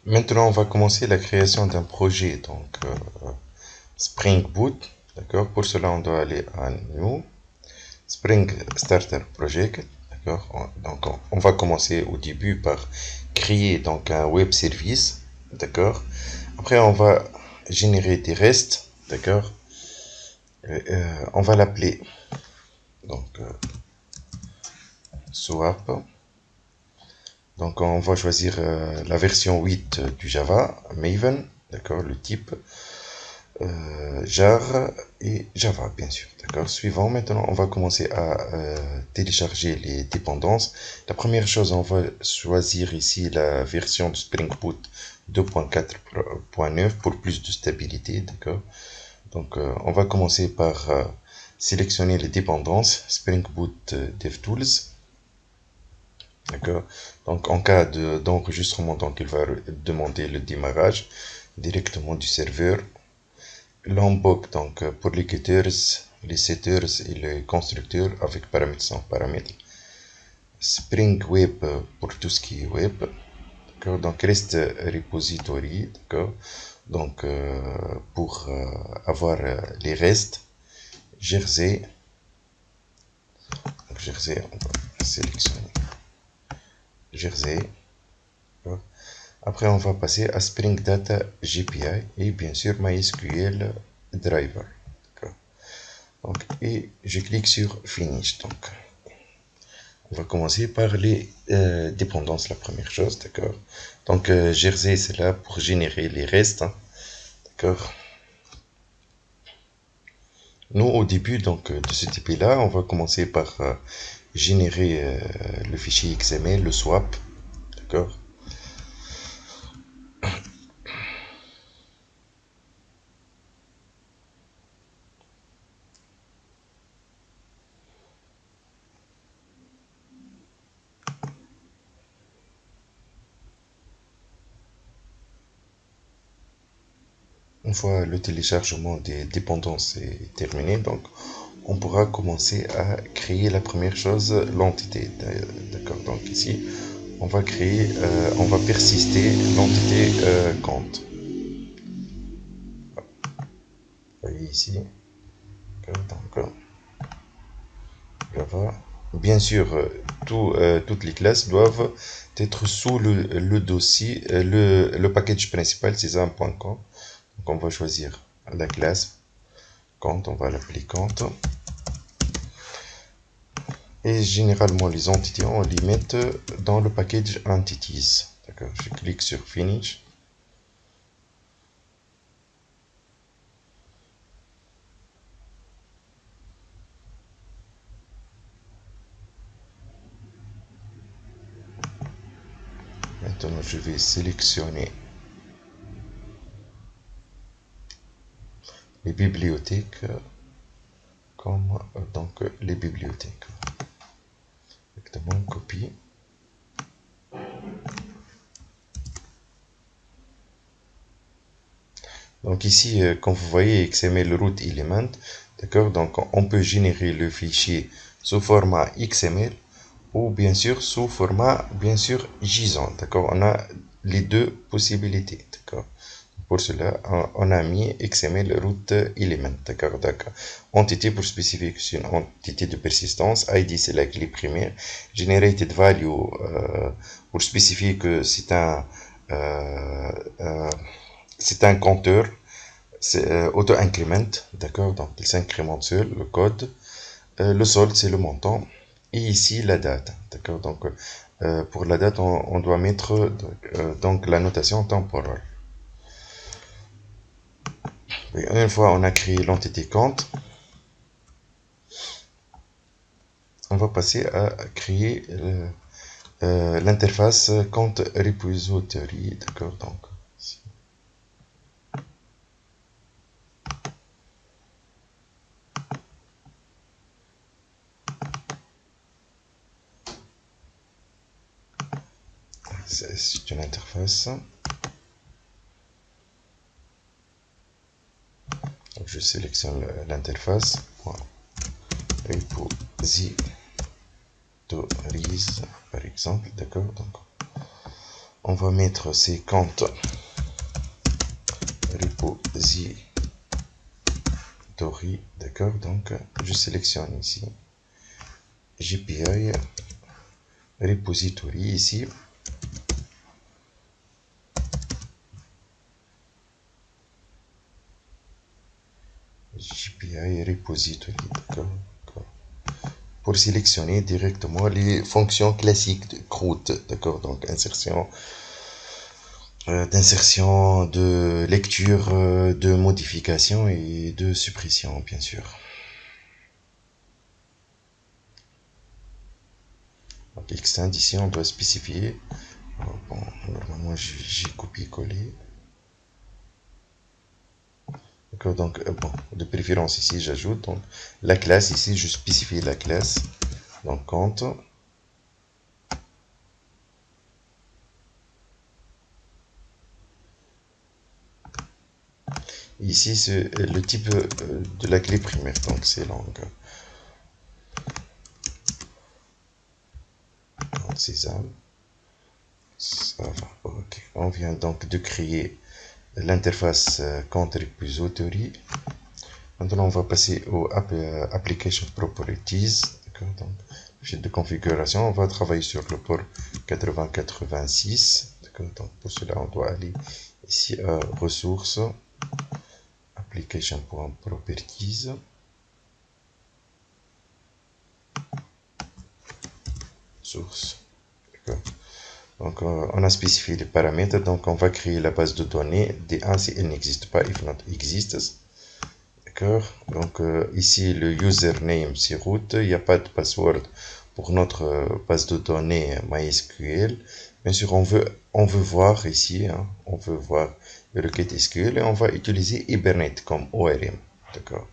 Maintenant, on va commencer la création d'un projet, donc Spring Boot, d'accord? Pour cela, on doit aller à New, Spring Starter Project, d'accord? Donc, on va commencer au début par créer donc un web service, d'accord? Après, on va générer des restes, d'accord? On va l'appeler donc swap. Donc, on va choisir la version 8 du Java, Maven, d'accord? Le type jar et Java, bien sûr. D'accord. Suivant, maintenant, on va commencer à télécharger les dépendances. La première chose, on va choisir ici la version de Spring Boot 2.4.9 pour plus de stabilité. D'accord. Donc, on va commencer par sélectionner les dépendances Spring Boot DevTools. D'accord. Donc, en cas d'enregistrement, donc il va demander le démarrage directement du serveur. Lombok, donc pour les getters, les setters et les constructeurs avec paramètres sans paramètres. Spring Web pour tout ce qui est web. Donc REST repository. Donc pour avoir les restes. Jersey. Donc, Jersey, on va sélectionner. Jersey. Après, on va passer à Spring Data GPI et bien sûr MySQL Driver. Donc, et je clique sur Finish. Donc, on va commencer par les dépendances, la première chose, d'accord. Donc, Jersey, c'est là pour générer les restes, hein, d'accord. Nous, au début donc, de ce type-là, on va commencer par générer le fichier XML, le swap, d'accord. Une fois le téléchargement des dépendances est terminé, donc on pourra commencer à créer la première chose, l'entité. D'accord. Donc ici, on va créer, on va persister l'entité compte. Vous voyez ici. Donc, Java. Bien sûr, toutes les classes doivent être sous le dossier, le package principal, c'est un.com. Donc on va choisir la classe compte, on va l'appeler compte. Et généralement, les entités, on les met dans le package entities. D'accord. Je clique sur Finish. Maintenant, je vais sélectionner les bibliothèques comme donc les bibliothèques. Directement copie. Donc ici, comme vous voyez, XML root element, d'accord. Donc on peut générer le fichier sous format XML ou bien sûr sous format bien sûr JSON, d'accord. On a les deux possibilités, d'accord. Pour cela, on a mis XML root element, d'accord. D'accord. Entité pour spécifier que c'est une entité de persistance. ID c'est la clé primaire. Generated value pour spécifier que euh, euh, c'est un compteur, c'est auto-increment, d'accord, donc il s'incrémente seul, le code. Le solde, c'est le montant. Et ici, la date, d'accord, donc pour la date, on doit mettre donc la notation temporelle. Et une fois on a créé l'entité compte, on va passer à créer l'interface compte repository, d'accord, donc c'est une interface. Donc je sélectionne l'interface. Repositories, par exemple, d'accord. Donc on va mettre ces comptes repository, d'accord. Donc je sélectionne ici GPI repository ici. GPI repository, d'accord. Pour sélectionner directement les fonctions classiques de CRUD, d'accord. Donc d'insertion, de lecture, de modification et de suppression, bien sûr. Donc extend ici, on doit spécifier. Bon, normalement j'ai copié-collé. D'accord, donc bon, de préférence ici j'ajoute donc la classe ici, je spécifie la classe. Donc compte. Ici c'est le type de la clé primaire, donc c'est langue. Sésame. Ça va, ok. On vient donc de créer l'interface compte repository. Maintenant on va passer au application properties. Donc fichier de configuration, on va travailler sur le port 8086. Donc pour cela on doit aller ici à ressources, application.properties, source. Donc on a spécifié les paramètres, donc on va créer la base de données D1 si elle n'existe pas, if not exists. D'accord, donc ici le username c'est root, il n'y a pas de password pour notre base de données MySQL. Bien sûr on veut voir ici, hein, on veut voir le requête SQL et on va utiliser Hibernate comme ORM. D'accord.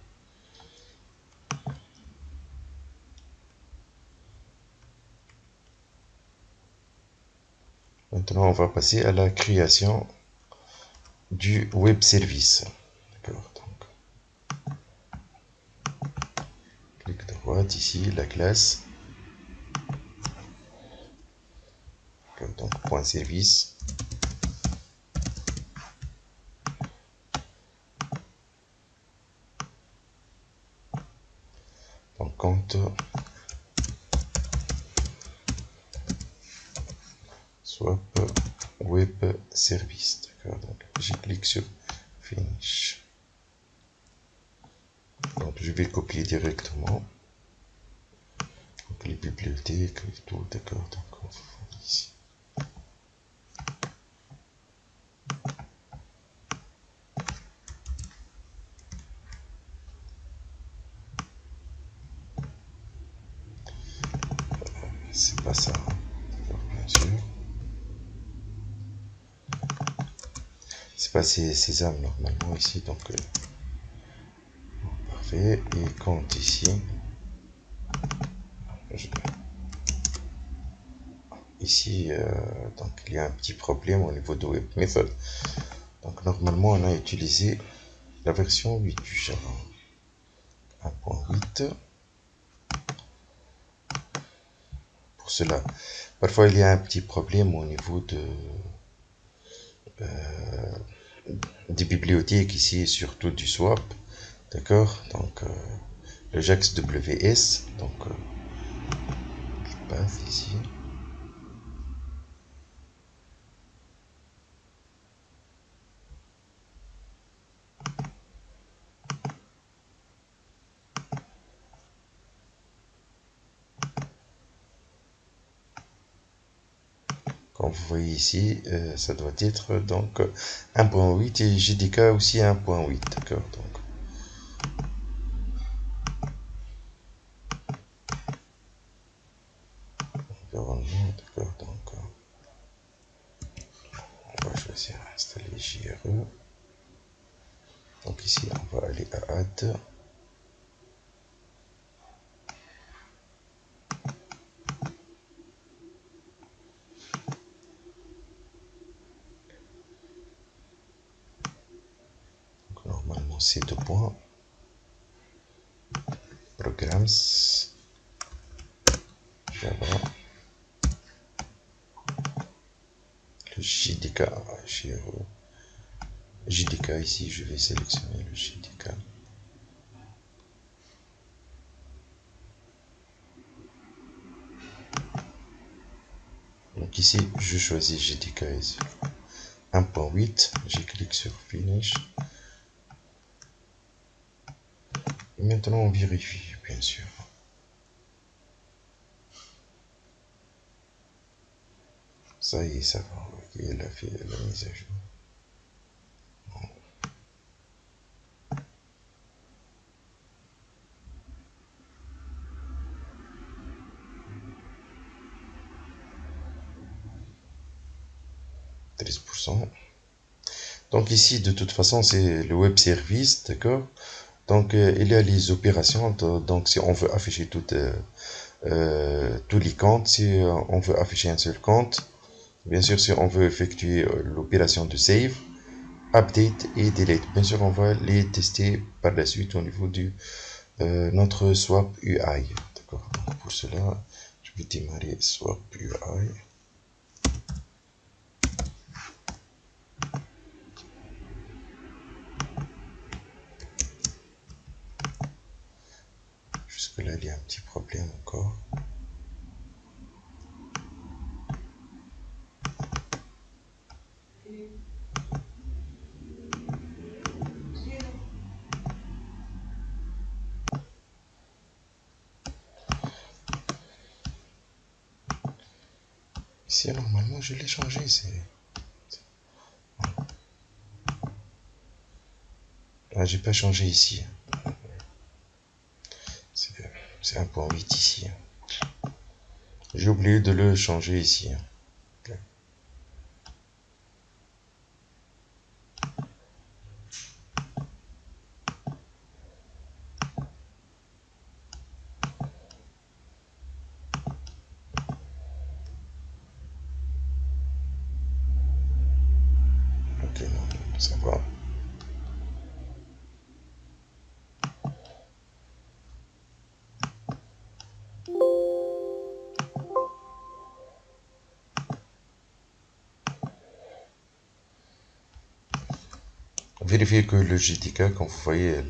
Maintenant on va passer à la création du web service. D'accord, donc clic droit ici, la classe. Donc point service. Donc compte swap web service. D'accord, donc je clique sur finish. Donc je vais copier directement. Donc les bibliothèques et tout, d'accord. Donc on va ici. C'est pas ça, bien sûr. C'est pas Sésame normalement ici, donc parfait. Et compte ici. Ici, donc il y a un petit problème au niveau de web method. Donc normalement on a utilisé la version 8 du Java 1.8. Pour cela, parfois il y a un petit problème au niveau des bibliothèques ici, surtout du swap. D'accord, donc le JAX WS, donc passe ici. Comme vous voyez ici, ça doit être donc 1.8 et JDK aussi 1.8. D'accord, donc environnement, d'accord, donc on va choisir installer JRE. Donc ici on va aller à add. Donc normalement c'est deux points. Programs Java, le JDK. Chez JDK ici, je vais sélectionner le JDK. Donc ici, je choisis JDK 1.8, je clique sur Finish. Et maintenant, on vérifie, bien sûr. Ça y est, ça va. Il a fait la mise à jour. 13%. Donc ici, de toute façon, c'est le web service, d'accord? Donc il y a les opérations. Donc si on veut afficher tous les comptes, si on veut afficher un seul compte, bien sûr, si on veut effectuer l'opération de save, update et delete. Bien sûr, on va les tester par la suite au niveau de notre swap UI. D'accord. Donc pour cela, je vais démarrer swap UI. Jusque là, il y a un petit problème encore. Ici, normalement, je l'ai changé. Ah, j'ai pas changé ici. C'est 1.8 ici. J'ai oublié de le changer ici. Ok, non, ça va. Vérifiez que le JDK, comme vous voyez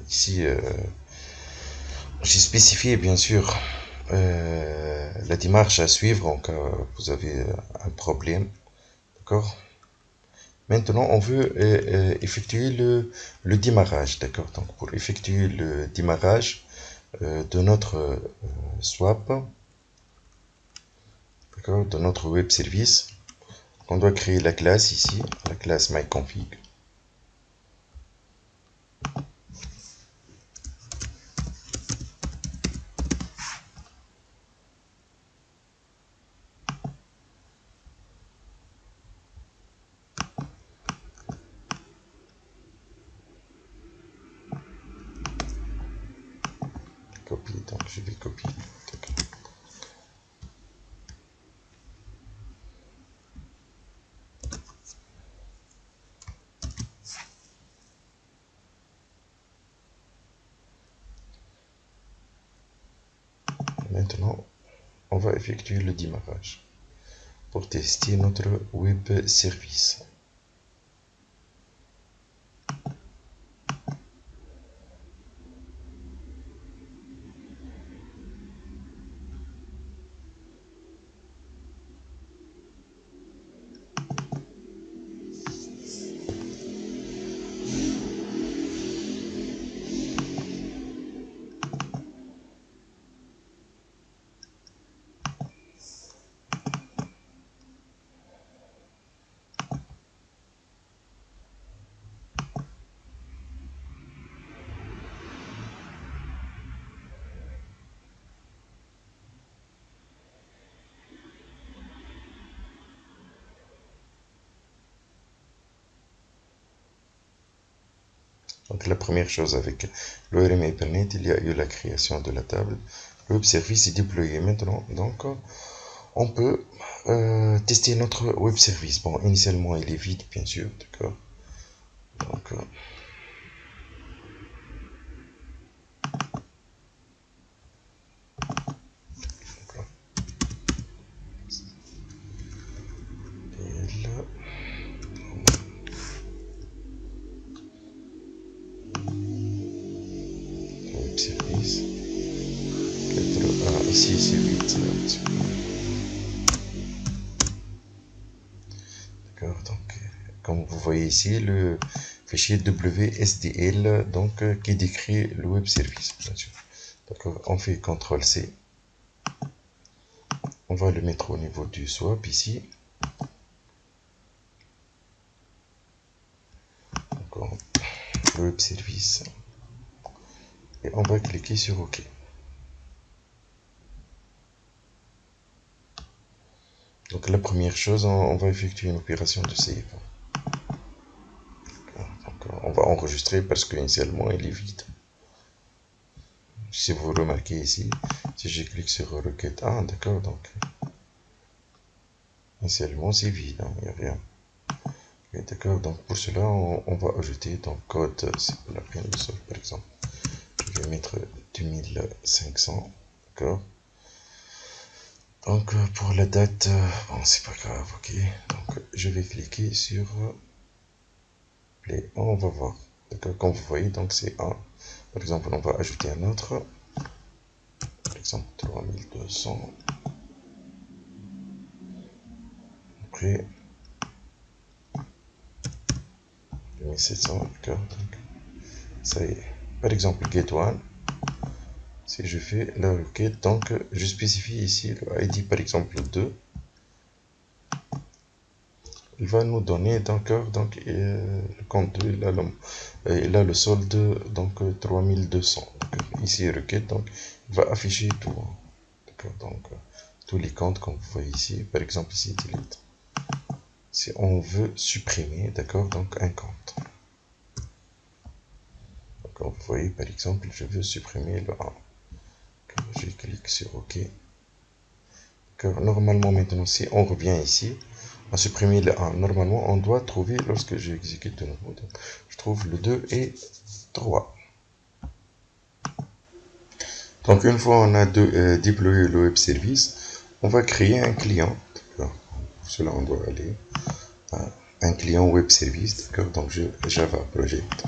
ici, j'ai spécifié bien sûr la démarche à suivre en cas vous avez un problème. D'accord. Maintenant, on veut effectuer le démarrage. D'accord. Donc, pour effectuer le démarrage de notre swap, d'accord, de notre web service, on doit créer la classe ici, la classe myConfig. Copier, donc je vais copier. Maintenant, on va effectuer le démarrage pour tester notre web service. Donc la première chose avec l'ORM Ethernet, il y a eu la création de la table. Le web service est déployé maintenant. Donc on peut tester notre web service. Bon, initialement il est vide bien sûr, d'accord. Donc et là, ici c'est vide. D'accord, donc comme vous voyez ici, le fichier WSDL donc, qui décrit le web service. D'accord, on fait CTRL-C. On va le mettre au niveau du swap ici. Encore le web service. Et on va cliquer sur OK. Donc la première chose, on va effectuer une opération de save. Donc, on va enregistrer parce qu'initialement il est vide. Si vous remarquez ici, si je clique sur requête 1, d'accord, donc initialement c'est vide, il n'y a rien. D'accord, donc pour cela on va ajouter donc code, c'est la peine de sol par exemple. Je vais mettre 2500, d'accord. Donc pour la date, bon c'est pas grave, ok. Donc je vais cliquer sur play, on va voir. D'accord, comme vous voyez, donc c'est un. Par exemple, on va ajouter un autre. Par exemple 3200. Après 2700, d'accord. Donc ça y est. Par exemple, get one. Si je fais la requête, donc je spécifie ici le ID par exemple 2. Il va nous donner d'accord, donc le compte 2, il a le solde donc 3200. Ici requête, donc il va afficher tout. D'accord, donc tous les comptes comme vous voyez ici, par exemple ici delete. Si on veut supprimer, d'accord, donc un compte. Donc vous voyez par exemple, je veux supprimer le 1. Je clique sur OK. Normalement maintenant, si on revient ici, à supprimer le 1, normalement on doit trouver, lorsque j'exécute de nouveau, donc, je trouve le 2 et 3. Donc une fois on a déployé le web service, on va créer un client. Pour cela on doit aller à un client web service, d'accord, donc Java Project.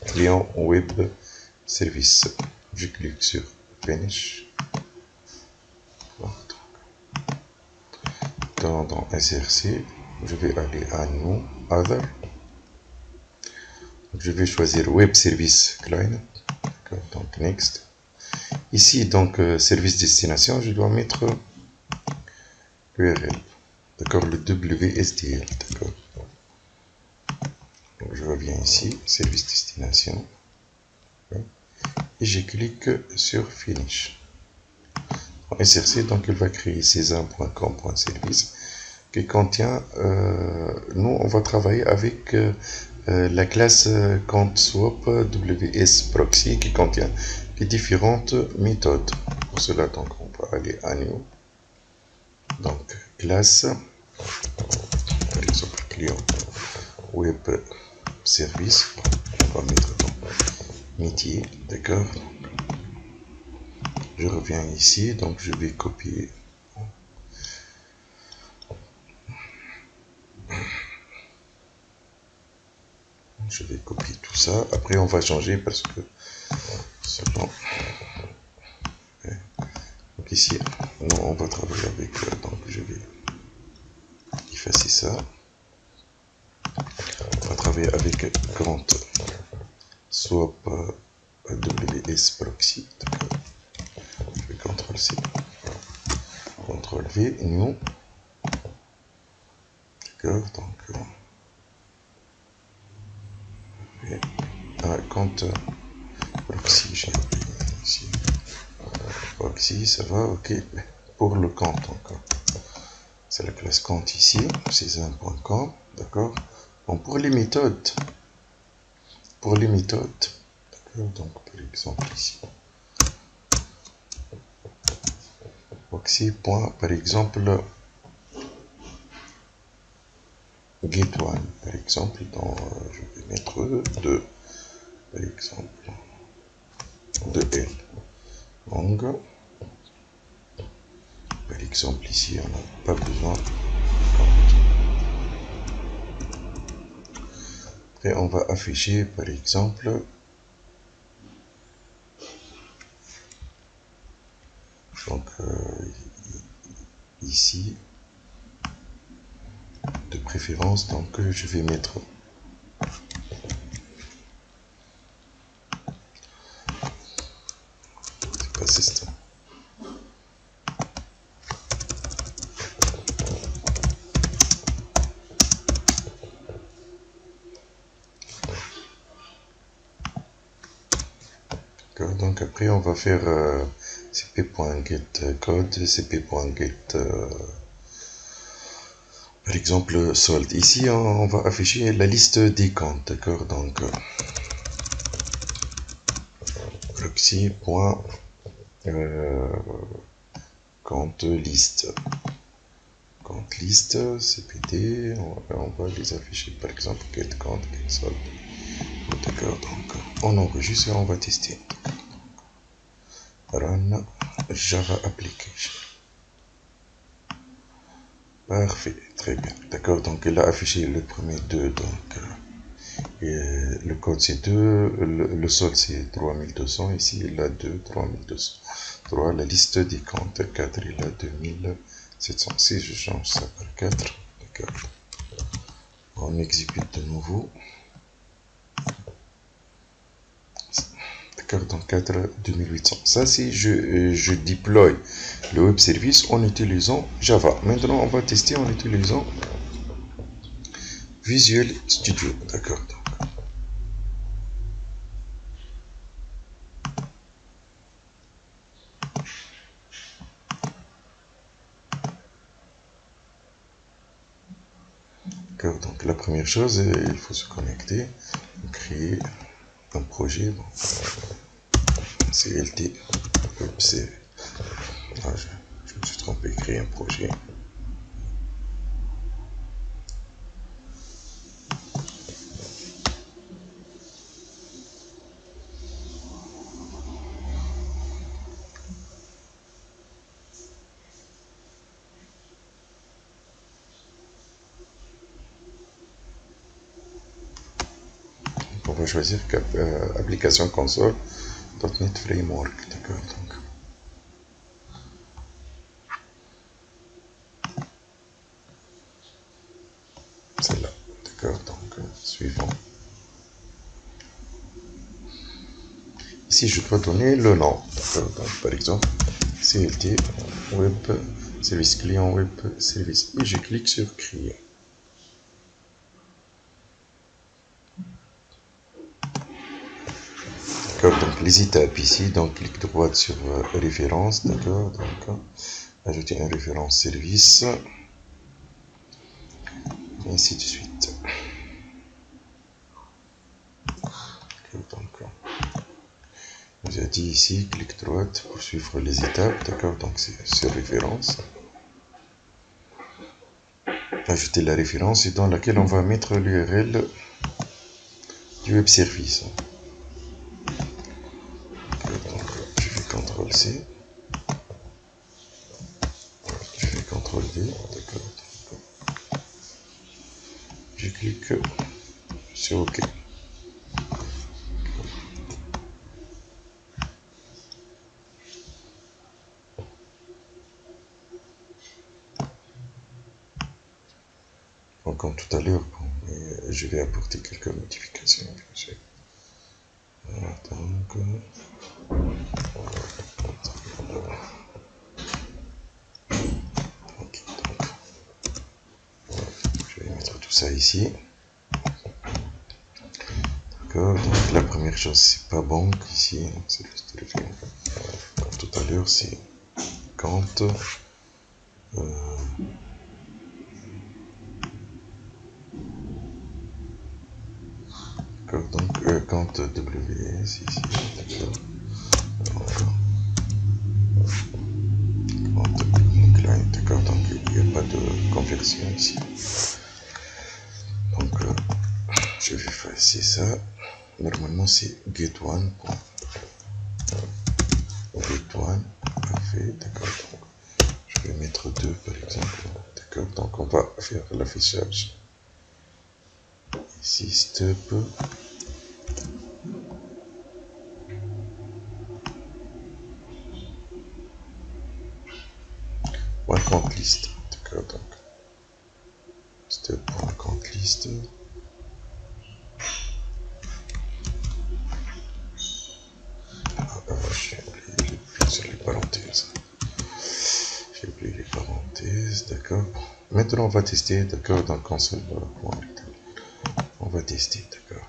Client web service. Je clique sur Finish. Dans SRC, je vais aller à New, Other. Je vais choisir Web Service Client. Donc Next. Ici, donc service destination, je dois mettre l'URL. D'accord, le WSDL. D'accord. Donc je reviens ici, service destination. Et je clique sur Finish. En SRC, donc il va créer césar.com.service qui contient, nous on va travailler avec la classe compte swap WS proxy qui contient les différentes méthodes. Pour cela, donc on va aller à New. Donc classe, par exemple client web service, on va mettre donc métier, d'accord. Je reviens ici, donc je vais copier. Je vais copier tout ça. Après, on va changer parce que selon. Donc ici, nous, on va travailler avec. Donc je vais effacer ça. On va travailler avec compte swap WS proxy. Je vais CTRL-C. CTRL-V, new. D'accord, donc. Compte proxy, j'ai ici. Proxy, ça va, ok. Pour le compte encore. C'est la classe compte ici, césar.com, d'accord. Bon, pour les méthodes, d'accord, donc par exemple ici, proxy. Par exemple, get one, par exemple, dans, je vais mettre 2, par exemple, 2L. Donc, par exemple ici, on n'a pas besoin. Après, on va afficher, par exemple, ici, de préférence, donc je vais mettre pas système. Donc après on va faire cp.getCode, cp.get par exemple solde. Ici on va afficher la liste des comptes, d'accord. Donc proxy.compte liste, compte liste cpd, on va les afficher par exemple get compte, get solde, d'accord. Donc on enregistre et on va tester. Run Java application. Parfait, très bien, d'accord. Donc il a affiché le premier 2, donc le code c'est 2, le solde c'est 3200, ici il a 2, 3200. 3, la liste des comptes, 4, il a 2706, je change ça par 4, d'accord. On exécute de nouveau. D'accord, donc 4, 2800. Ça c'est je déploie le web service en utilisant Java. Maintenant on va tester en utilisant Visual Studio, d'accord. D'accord, donc la première chose, il faut se connecter, créer un projet, bon, CLT, ah, je me suis trompé, créer un projet. On va choisir application console.NET Framework, d'accord. Donc c'est là, d'accord. Donc suivant. Ici je dois donner le nom, d'accord. Donc par exemple CLT Web Service Client Web Service et je clique sur créer. D'accord, donc les étapes ici, donc clic droit sur référence, d'accord, donc ajouter un référence service, et ainsi de suite. Donc, on nous a dit ici, clic droit pour suivre les étapes, d'accord, donc c'est sur référence. Ajouter la référence et dans laquelle on va mettre l'URL du web service. Donc, je fais CTRL-C. Je fais CTRL-V, d'accord. Je clique sur OK. Donc, comme tout à l'heure, je vais apporter quelques modifications, bien sûr. Donc, okay, donc, je vais mettre tout ça ici. D'accord, donc la première chose, c'est pas banque ici, c'est juste comme tout à l'heure, c'est compte. D'accord, donc compte WS ici, d'accord. Donc là, d'accord, donc il n'y a pas de conversion ici. Donc je vais effacer ça. Normalement c'est get1. Get1, parfait, d'accord. Donc je vais mettre 2 par exemple. D'accord, donc on va faire l'affichage. Ici step. compte liste. D'accord, donc step.compte liste. J'ai oublié les parenthèses. J'ai oublié les parenthèses, d'accord. Maintenant on va tester, d'accord, dans console.rectangle. On va tester, d'accord.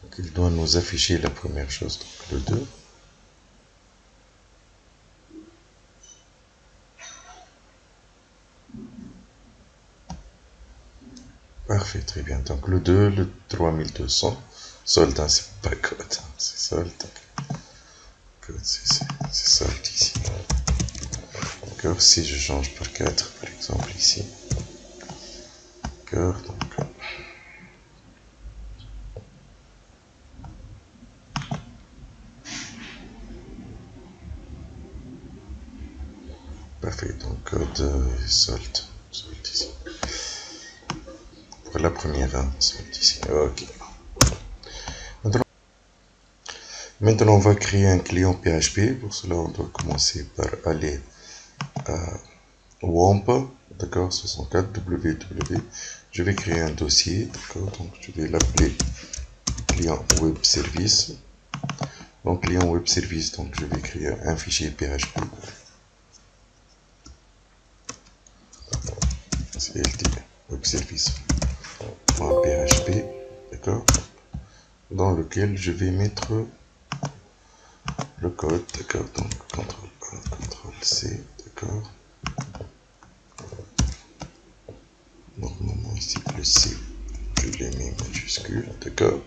Donc il doit nous afficher la première chose, donc le 2. Parfait, très bien. Donc le 2, le 3200, solde, hein, c'est pas code, hein, c'est solde. Code, c'est solde ici. D'accord, si je change par 4, par exemple ici. D'accord, donc parfait, donc code solde ici. Pour la première, hein, solde ici. Ok. Maintenant, on va créer un client PHP. Pour cela, on doit commencer par aller à WAMP, d'accord, 64 www. Je vais créer un dossier, d'accord, donc je vais l'appeler client web service. Donc client web service, donc je vais créer un fichier PHP. CLT web service.php, d'accord, dans lequel je vais mettre le code, d'accord, donc CTRL A, CTRL C, d'accord. Normalement ici le C, je l'ai mis majuscule, d'accord.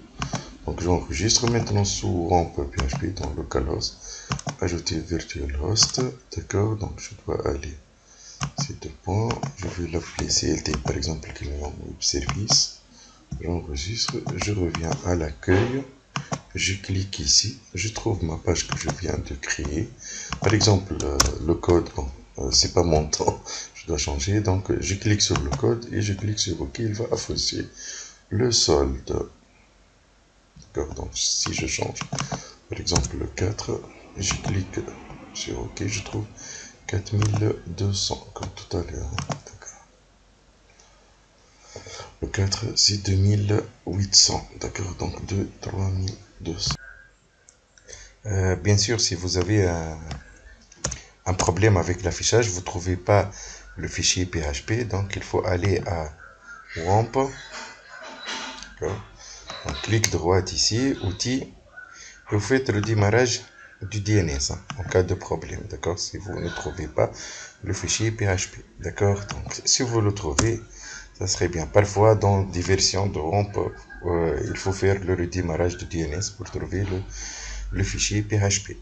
Donc j'enregistre maintenant sous WAMP.php dans localhost, ajouter virtual host, d'accord. Donc je dois aller ces deux points, je vais l'appeler CLT par exemple client web service, j'enregistre, je reviens à l'accueil, je clique ici, je trouve ma page que je viens de créer, par exemple le code, bon, c'est pas mon temps, je dois changer, donc je clique sur le code et je clique sur OK, il va afficher le solde. D'accord, donc si je change par exemple le 4, je clique sur OK, je trouve 4200 comme tout à l'heure. D'accord. Le 4 c'est 2800. D'accord, donc 2 3200. Bien sûr, si vous avez un problème avec l'affichage, vous ne trouvez pas le fichier PHP, donc il faut aller à WAMP. On clique droit ici, outils, et vous faites le démarrage du DNS en cas de problème, d'accord, si vous ne trouvez pas le fichier PHP, d'accord. Donc si vous le trouvez, ça serait bien. Parfois dans des versions de WAMP, il faut faire le redémarrage du DNS pour trouver le fichier PHP.